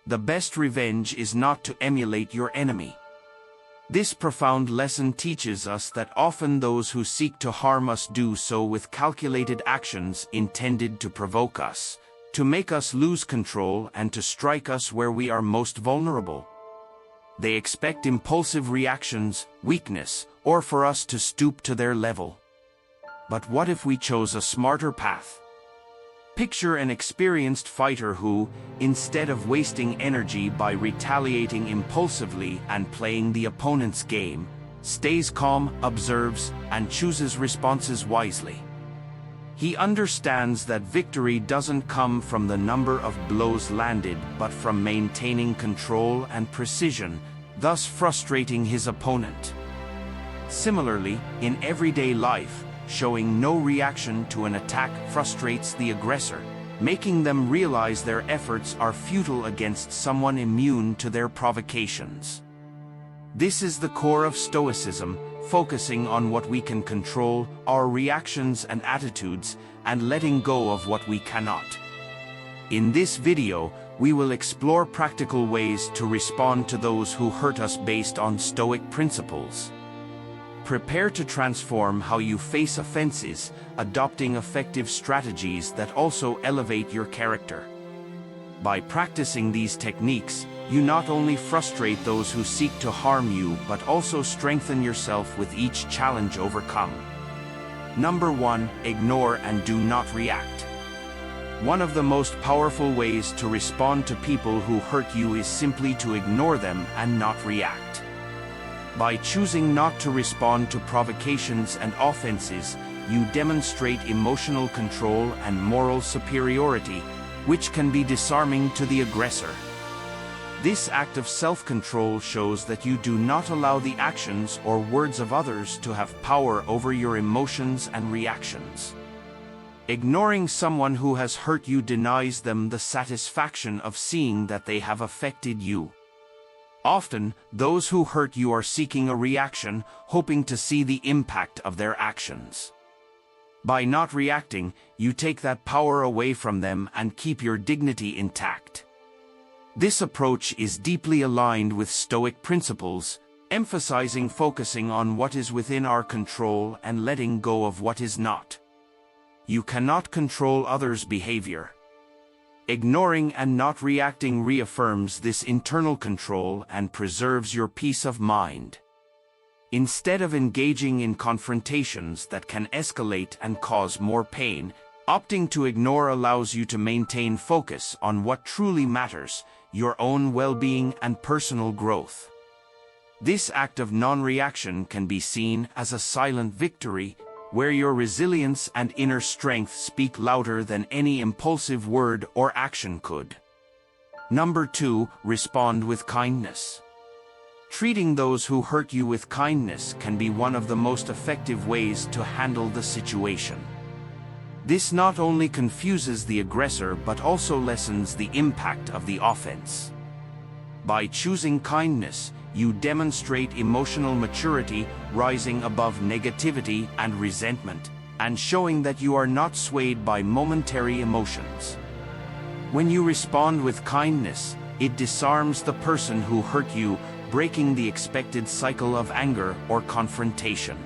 The best revenge is not to emulate your enemy. This profound lesson teaches us that often those who seek to harm us do so with calculated actions intended to provoke us, to make us lose control and to strike us where we are most vulnerable. They expect impulsive reactions, weakness, or for us to stoop to their level. But what if we chose a smarter path? Picture an experienced fighter who, instead of wasting energy by retaliating impulsively and playing the opponent's game, stays calm, observes, and chooses responses wisely. He understands that victory doesn't come from the number of blows landed but from maintaining control and precision, thus frustrating his opponent. Similarly, in everyday life, showing no reaction to an attack frustrates the aggressor, making them realize their efforts are futile against someone immune to their provocations. This is the core of Stoicism, focusing on what we can control, our reactions and attitudes, and letting go of what we cannot. In this video, we will explore practical ways to respond to those who hurt us based on Stoic principles. Prepare to transform how you face offenses, adopting effective strategies that also elevate your character. By practicing these techniques, you not only frustrate those who seek to harm you but also strengthen yourself with each challenge overcome. Number 1. Ignore and do not react. One of the most powerful ways to respond to people who hurt you is simply to ignore them and not react. By choosing not to respond to provocations and offenses, you demonstrate emotional control and moral superiority, which can be disarming to the aggressor. This act of self-control shows that you do not allow the actions or words of others to have power over your emotions and reactions. Ignoring someone who has hurt you denies them the satisfaction of seeing that they have affected you. Often, those who hurt you are seeking a reaction, hoping to see the impact of their actions. By not reacting, you take that power away from them and keep your dignity intact. This approach is deeply aligned with Stoic principles, emphasizing focusing on what is within our control and letting go of what is not. You cannot control others' behavior. Ignoring and not reacting reaffirms this internal control and preserves your peace of mind. Instead of engaging in confrontations that can escalate and cause more pain, opting to ignore allows you to maintain focus on what truly matters, your own well-being and personal growth. This act of non-reaction can be seen as a silent victory, where your resilience and inner strength speak louder than any impulsive word or action could. Number 2. Respond with kindness. Treating those who hurt you with kindness can be one of the most effective ways to handle the situation. This not only confuses the aggressor but also lessens the impact of the offense. By choosing kindness, you demonstrate emotional maturity, rising above negativity and resentment, and showing that you are not swayed by momentary emotions. When you respond with kindness, it disarms the person who hurt you, breaking the expected cycle of anger or confrontation.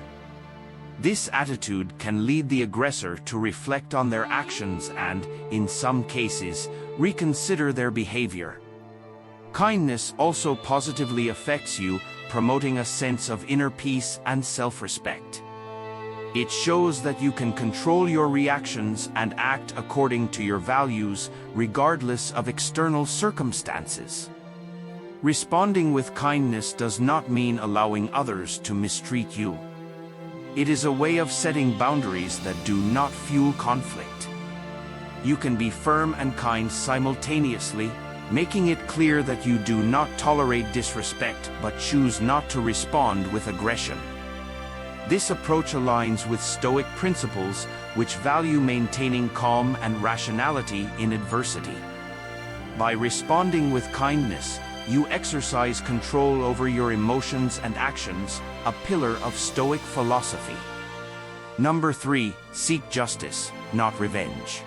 This attitude can lead the aggressor to reflect on their actions and, in some cases, reconsider their behavior. Kindness also positively affects you, promoting a sense of inner peace and self-respect. It shows that you can control your reactions and act according to your values, regardless of external circumstances. Responding with kindness does not mean allowing others to mistreat you. It is a way of setting boundaries that do not fuel conflict. You can be firm and kind simultaneously, making it clear that you do not tolerate disrespect but choose not to respond with aggression. This approach aligns with Stoic principles, which value maintaining calm and rationality in adversity. By responding with kindness, you exercise control over your emotions and actions, a pillar of Stoic philosophy. Number 3. Seek justice, not revenge.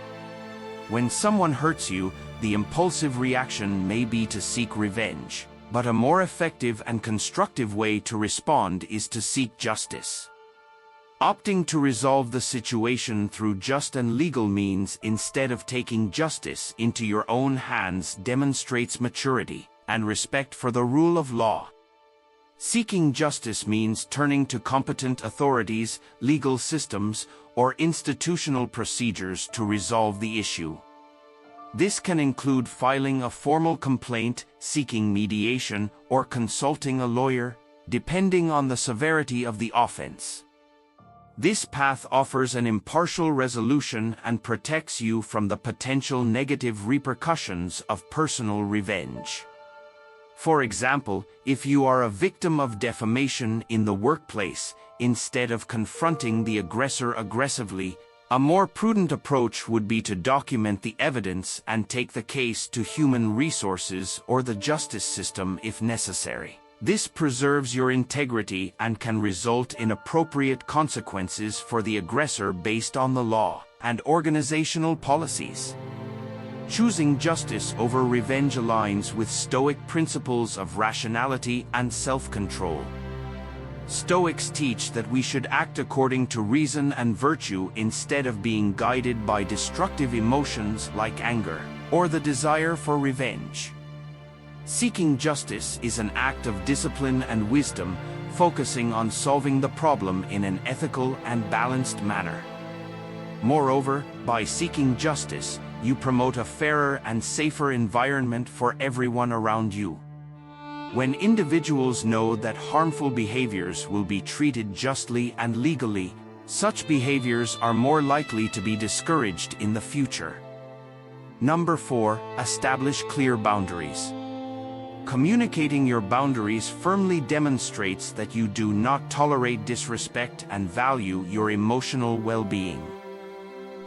When someone hurts you, the impulsive reaction may be to seek revenge, but a more effective and constructive way to respond is to seek justice. Opting to resolve the situation through just and legal means instead of taking justice into your own hands demonstrates maturity and respect for the rule of law. Seeking justice means turning to competent authorities, legal systems, or institutional procedures to resolve the issue. This can include filing a formal complaint, seeking mediation, or consulting a lawyer, depending on the severity of the offense. This path offers an impartial resolution and protects you from the potential negative repercussions of personal revenge. For example, if you are a victim of defamation in the workplace, instead of confronting the aggressor aggressively, a more prudent approach would be to document the evidence and take the case to human resources or the justice system if necessary. This preserves your integrity and can result in appropriate consequences for the aggressor based on the law and organizational policies. Choosing justice over revenge aligns with Stoic principles of rationality and self-control. Stoics teach that we should act according to reason and virtue instead of being guided by destructive emotions like anger or the desire for revenge. Seeking justice is an act of discipline and wisdom, focusing on solving the problem in an ethical and balanced manner. Moreover, by seeking justice, you promote a fairer and safer environment for everyone around you. When individuals know that harmful behaviors will be treated justly and legally, such behaviors are more likely to be discouraged in the future. Number 4, establish clear boundaries. Communicating your boundaries firmly demonstrates that you do not tolerate disrespect and value your emotional well-being.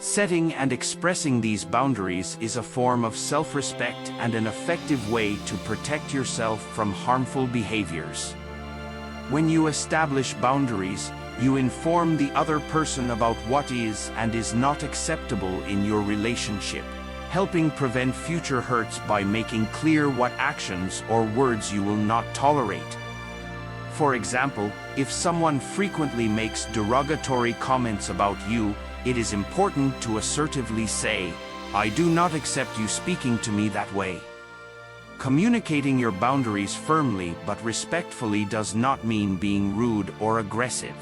Setting and expressing these boundaries is a form of self-respect and an effective way to protect yourself from harmful behaviors. When you establish boundaries, you inform the other person about what is and is not acceptable in your relationship, helping prevent future hurts by making clear what actions or words you will not tolerate. For example, if someone frequently makes derogatory comments about you, it is important to assertively say, "I do not accept you speaking to me that way." Communicating your boundaries firmly but respectfully does not mean being rude or aggressive.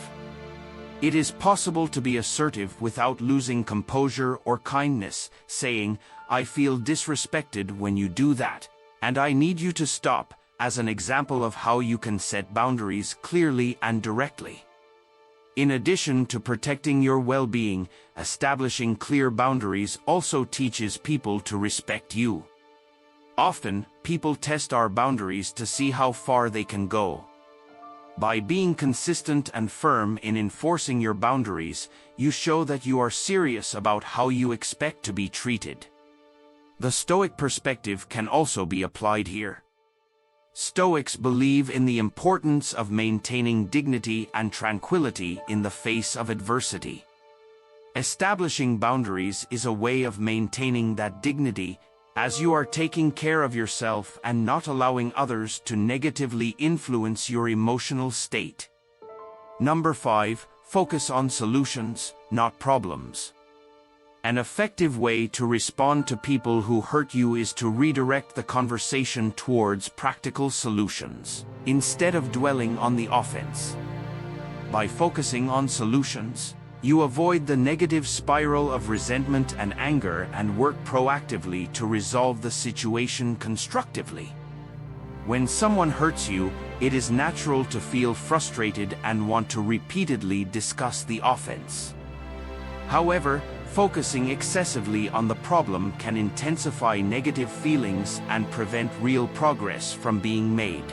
It is possible to be assertive without losing composure or kindness, saying, "I feel disrespected when you do that, and I need you to stop," as an example of how you can set boundaries clearly and directly. In addition to protecting your well-being, establishing clear boundaries also teaches people to respect you. Often, people test our boundaries to see how far they can go. By being consistent and firm in enforcing your boundaries, you show that you are serious about how you expect to be treated. The Stoic perspective can also be applied here. Stoics believe in the importance of maintaining dignity and tranquility in the face of adversity. Establishing boundaries is a way of maintaining that dignity, as you are taking care of yourself and not allowing others to negatively influence your emotional state. Number 5, focus on solutions, not problems. An effective way to respond to people who hurt you is to redirect the conversation towards practical solutions, instead of dwelling on the offense. By focusing on solutions, you avoid the negative spiral of resentment and anger and work proactively to resolve the situation constructively. When someone hurts you, it is natural to feel frustrated and want to repeatedly discuss the offense. However, focusing excessively on the problem can intensify negative feelings and prevent real progress from being made.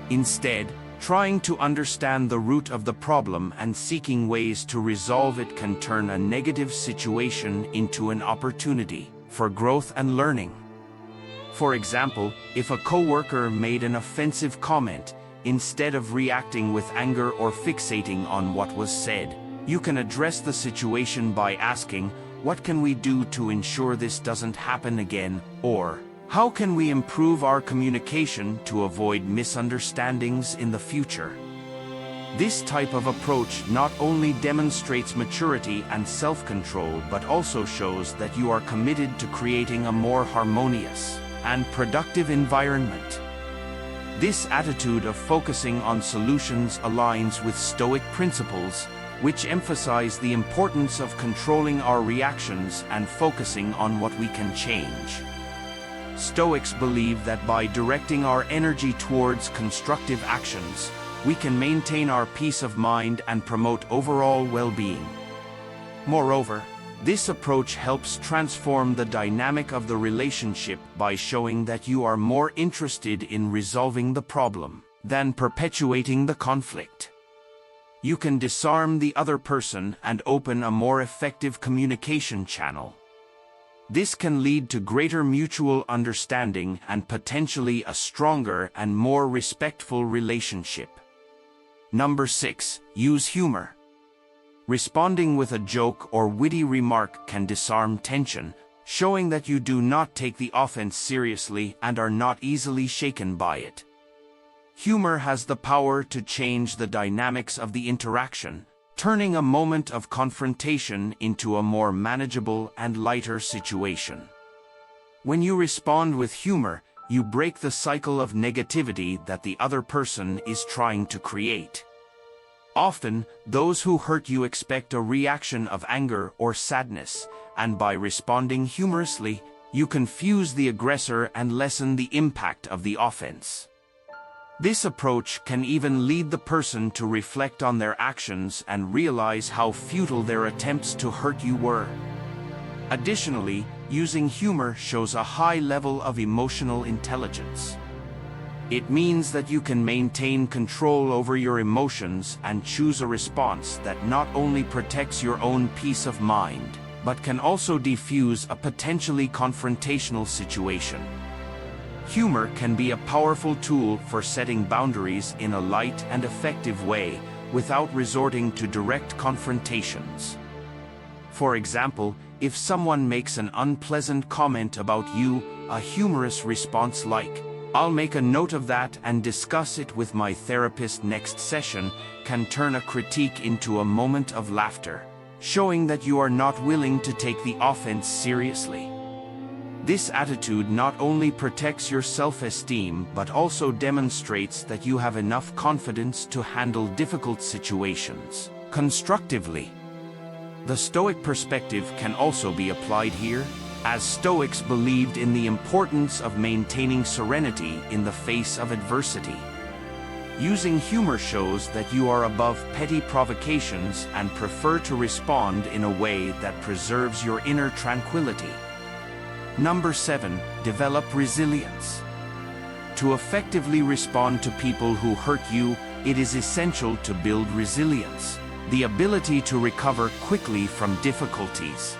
Instead, trying to understand the root of the problem and seeking ways to resolve it can turn a negative situation into an opportunity for growth and learning. For example, if a coworker made an offensive comment, instead of reacting with anger or fixating on what was said, you can address the situation by asking, what can we do to ensure this doesn't happen again? Or, how can we improve our communication to avoid misunderstandings in the future? This type of approach not only demonstrates maturity and self-control but also shows that you are committed to creating a more harmonious and productive environment. This attitude of focusing on solutions aligns with Stoic principles, which emphasize the importance of controlling our reactions and focusing on what we can change. Stoics believe that by directing our energy towards constructive actions, we can maintain our peace of mind and promote overall well-being. Moreover, this approach helps transform the dynamic of the relationship by showing that you are more interested in resolving the problem than perpetuating the conflict. You can disarm the other person and open a more effective communication channel. This can lead to greater mutual understanding and potentially a stronger and more respectful relationship. Number 6. Use humor. Responding with a joke or witty remark can disarm tension, showing that you do not take the offense seriously and are not easily shaken by it. Humor has the power to change the dynamics of the interaction, turning a moment of confrontation into a more manageable and lighter situation. When you respond with humor, you break the cycle of negativity that the other person is trying to create. Often, those who hurt you expect a reaction of anger or sadness, and by responding humorously, you confuse the aggressor and lessen the impact of the offense. This approach can even lead the person to reflect on their actions and realize how futile their attempts to hurt you were. Additionally, using humor shows a high level of emotional intelligence. It means that you can maintain control over your emotions and choose a response that not only protects your own peace of mind, but can also defuse a potentially confrontational situation. Humor can be a powerful tool for setting boundaries in a light and effective way without resorting to direct confrontations. For example, if someone makes an unpleasant comment about you, a humorous response like, "I'll make a note of that and discuss it with my therapist next session," can turn a critique into a moment of laughter, showing that you are not willing to take the offense seriously. This attitude not only protects your self-esteem but also demonstrates that you have enough confidence to handle difficult situations constructively. The Stoic perspective can also be applied here, as Stoics believed in the importance of maintaining serenity in the face of adversity. Using humor shows that you are above petty provocations and prefer to respond in a way that preserves your inner tranquility. Number 7. Develop resilience. To effectively respond to people who hurt you, it is essential to build resilience, the ability to recover quickly from difficulties.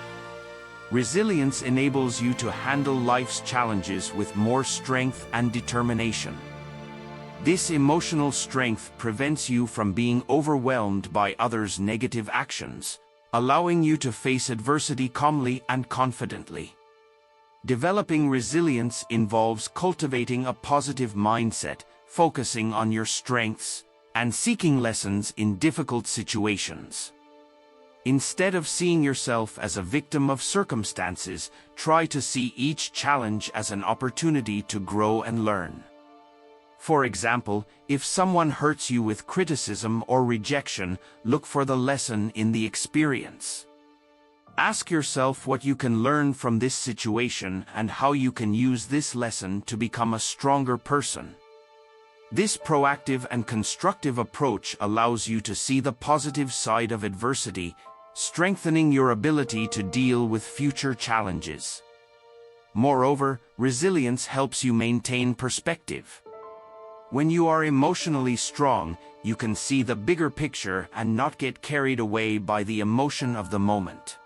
Resilience enables you to handle life's challenges with more strength and determination. This emotional strength prevents you from being overwhelmed by others' negative actions, allowing you to face adversity calmly and confidently. Developing resilience involves cultivating a positive mindset, focusing on your strengths, and seeking lessons in difficult situations. Instead of seeing yourself as a victim of circumstances, try to see each challenge as an opportunity to grow and learn. For example, if someone hurts you with criticism or rejection, look for the lesson in the experience. Ask yourself what you can learn from this situation and how you can use this lesson to become a stronger person. This proactive and constructive approach allows you to see the positive side of adversity, strengthening your ability to deal with future challenges. Moreover, resilience helps you maintain perspective. When you are emotionally strong, you can see the bigger picture and not get carried away by the emotion of the moment.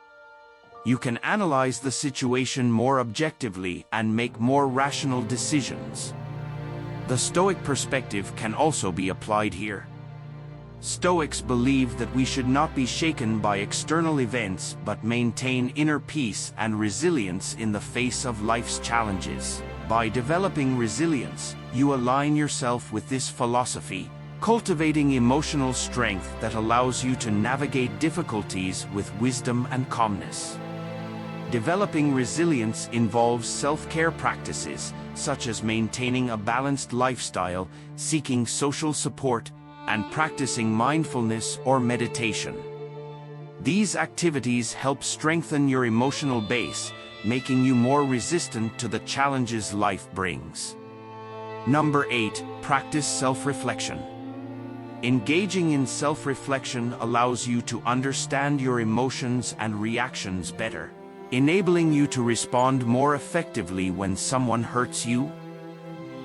You can analyze the situation more objectively and make more rational decisions. The Stoic perspective can also be applied here. Stoics believe that we should not be shaken by external events but maintain inner peace and resilience in the face of life's challenges. By developing resilience, you align yourself with this philosophy, cultivating emotional strength that allows you to navigate difficulties with wisdom and calmness. Developing resilience involves self-care practices, such as maintaining a balanced lifestyle, seeking social support, and practicing mindfulness or meditation. These activities help strengthen your emotional base, making you more resistant to the challenges life brings. Number 8, practice self-reflection. Engaging in self-reflection allows you to understand your emotions and reactions better, enabling you to respond more effectively when someone hurts you.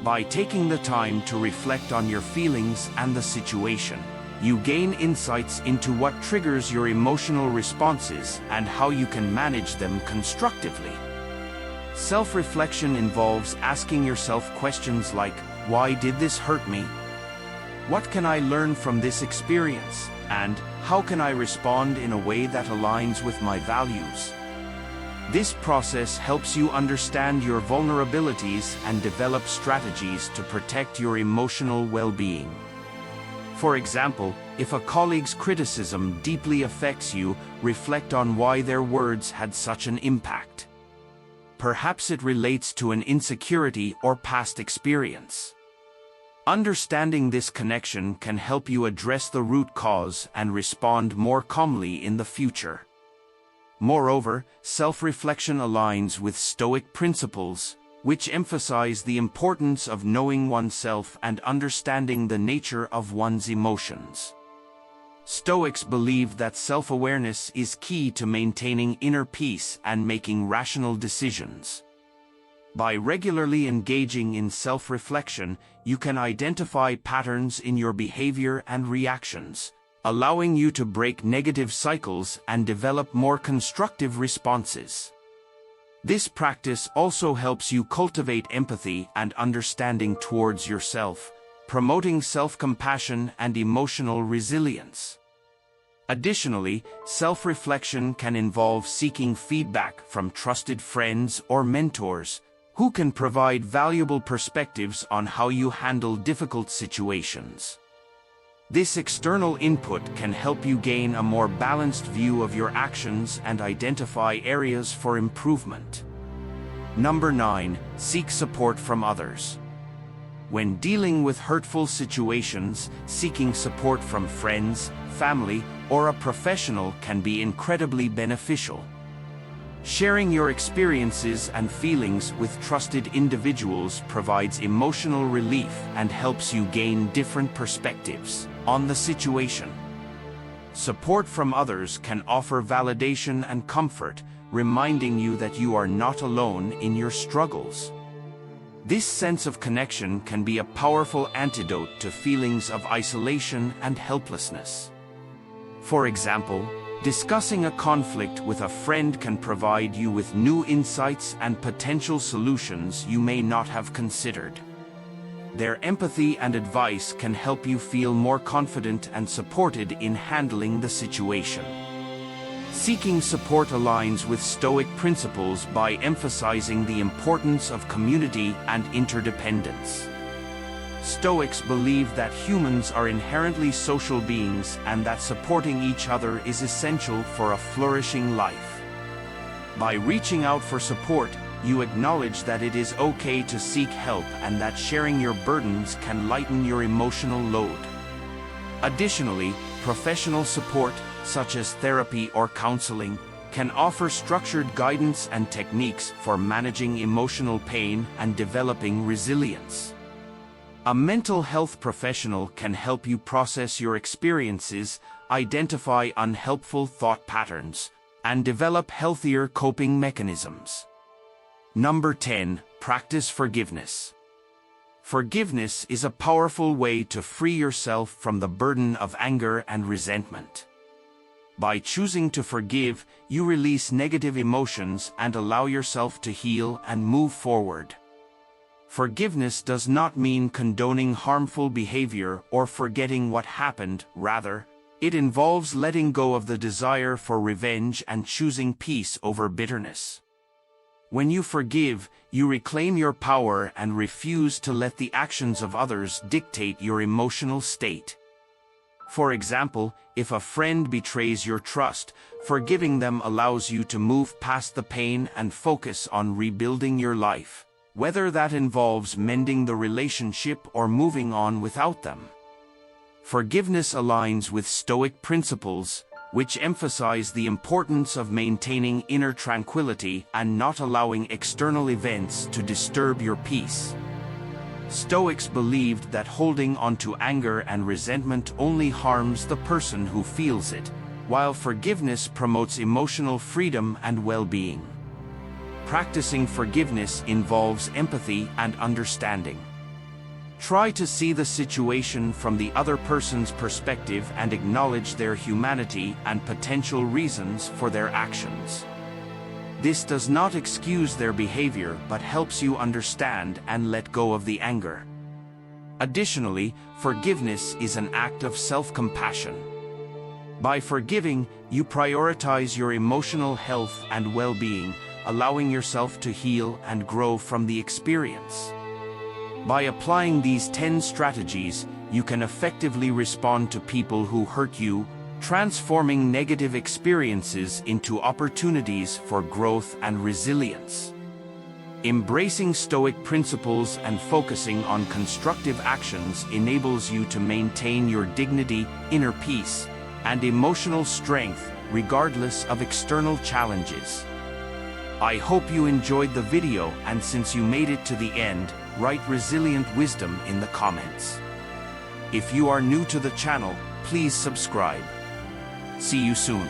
By taking the time to reflect on your feelings and the situation, you gain insights into what triggers your emotional responses and how you can manage them constructively. Self-reflection involves asking yourself questions like, why did this hurt me? What can I learn from this experience? And how can I respond in a way that aligns with my values? This process helps you understand your vulnerabilities and develop strategies to protect your emotional well-being. For example, if a colleague's criticism deeply affects you, reflect on why their words had such an impact. Perhaps it relates to an insecurity or past experience. Understanding this connection can help you address the root cause and respond more calmly in the future. Moreover, self-reflection aligns with Stoic principles, which emphasize the importance of knowing oneself and understanding the nature of one's emotions. Stoics believe that self-awareness is key to maintaining inner peace and making rational decisions. By regularly engaging in self-reflection, you can identify patterns in your behavior and reactions, allowing you to break negative cycles and develop more constructive responses. This practice also helps you cultivate empathy and understanding towards yourself, promoting self-compassion and emotional resilience. Additionally, self-reflection can involve seeking feedback from trusted friends or mentors, who can provide valuable perspectives on how you handle difficult situations. This external input can help you gain a more balanced view of your actions and identify areas for improvement. Number 9, seek support from others. When dealing with hurtful situations, seeking support from friends, family, or a professional can be incredibly beneficial. Sharing your experiences and feelings with trusted individuals provides emotional relief and helps you gain different perspectives on the situation. Support from others can offer validation and comfort, reminding you that you are not alone in your struggles. This sense of connection can be a powerful antidote to feelings of isolation and helplessness. For example, discussing a conflict with a friend can provide you with new insights and potential solutions you may not have considered. Their empathy and advice can help you feel more confident and supported in handling the situation. Seeking support aligns with Stoic principles by emphasizing the importance of community and interdependence. Stoics believe that humans are inherently social beings and that supporting each other is essential for a flourishing life. By reaching out for support, you acknowledge that it is okay to seek help and that sharing your burdens can lighten your emotional load. Additionally, professional support, such as therapy or counseling, can offer structured guidance and techniques for managing emotional pain and developing resilience. A mental health professional can help you process your experiences, identify unhelpful thought patterns, and develop healthier coping mechanisms. Number 10, practice forgiveness. Forgiveness is a powerful way to free yourself from the burden of anger and resentment. By choosing to forgive, you release negative emotions and allow yourself to heal and move forward. Forgiveness does not mean condoning harmful behavior or forgetting what happened. Rather, it involves letting go of the desire for revenge and choosing peace over bitterness. When you forgive, you reclaim your power and refuse to let the actions of others dictate your emotional state. For example, if a friend betrays your trust, forgiving them allows you to move past the pain and focus on rebuilding your life, whether that involves mending the relationship or moving on without them. Forgiveness aligns with Stoic principles, which emphasize the importance of maintaining inner tranquility and not allowing external events to disturb your peace. Stoics believed that holding onto anger and resentment only harms the person who feels it, while forgiveness promotes emotional freedom and well-being. Practicing forgiveness involves empathy and understanding. Try to see the situation from the other person's perspective and acknowledge their humanity and potential reasons for their actions. This does not excuse their behavior but helps you understand and let go of the anger. Additionally, forgiveness is an act of self-compassion. By forgiving, you prioritize your emotional health and well-being, allowing yourself to heal and grow from the experience. By applying these 10 strategies, you can effectively respond to people who hurt you, transforming negative experiences into opportunities for growth and resilience. Embracing Stoic principles and focusing on constructive actions enables you to maintain your dignity, inner peace, and emotional strength regardless of external challenges. I hope you enjoyed the video, and since you made it to the end, write resilient wisdom in the comments. If you are new to the channel, please subscribe. See you soon.